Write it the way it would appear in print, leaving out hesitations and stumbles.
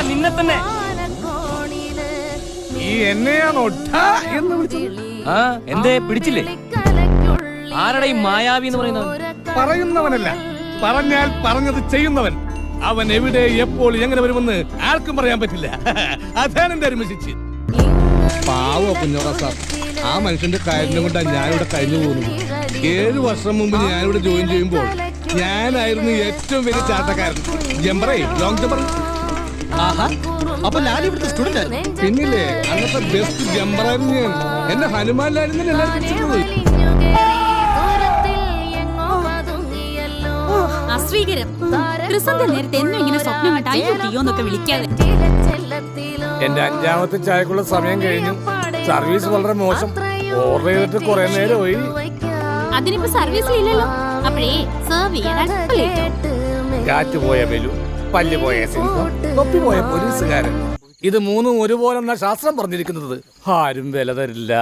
നിന്നെ തന്നെ. ഈ എന്നെയാണോ എന്ന് വിളിച്ചത്? ആ എന്തേ പിടിച്ചില്ലേ? ആരുടെ ഈ മായാവി എന്ന് പറയുന്നത്? പറയുന്നവനല്ല, പറഞ്ഞാൽ പറഞ്ഞത് ചെയ്യുന്നവൻ. അവൻ എവിടെ എപ്പോൾ എങ്ങനെ വരുമെന്ന് ആർക്കും പറയാൻ പറ്റില്ല. അതാണ് എന്റെ ഒരു മെസ്സേജ്. പാവോ കുഞ്ഞോറ സാർ, ആ മനുഷ്യന്റെ കാര്യം കൊണ്ടാണ് ഞാനിവിടെ കഴിഞ്ഞു പോകുന്നത്. 7 വർഷം മുമ്പ് ഞാനിവിടെ ജോയിൻ ചെയ്യുമ്പോൾ ഞാനായിരുന്നു ഏറ്റവും വലിയ ചാട്ടക്കാരൻ. ജമ്പറേ, ലോങ് ജമ്പർ. അപ്പൊ ഞാനിവിടുത്തെ സ്റ്റുഡന്റ് ആയിരുന്നു. പിന്നില്ലേ, അന്നത്തെ ബെസ്റ്റ് ജമ്പറായിരുന്നു ഞാൻ. എന്നെ ഹനുമാനിലായിരുന്നു എല്ലാവരും പിടിച്ചിട്ടുള്ളത്. എന്റെ 5ാമത്തെ ചായക്കുള്ള സമയം കഴിഞ്ഞു. സർവീസ് വളരെ മോശം. ഓർഡർ ചെയ്തിട്ട് കുറെ നേരമായി. അതിനിപ്പോ സർവീസിലില്ലല്ലോ. അപ്പോഴേ സെർവ് ചെയ്യാൻ കാറ്റ് പോയ ബലു, പല്ല് പോയ സിംഹം, തൊപ്പി പോയ പോലീസുകാരൻ. ഇത് 3 ഒരുപോലെന്ന ശാസ്ത്രം പറഞ്ഞിരിക്കുന്നത്. ആരും വില തരില്ല.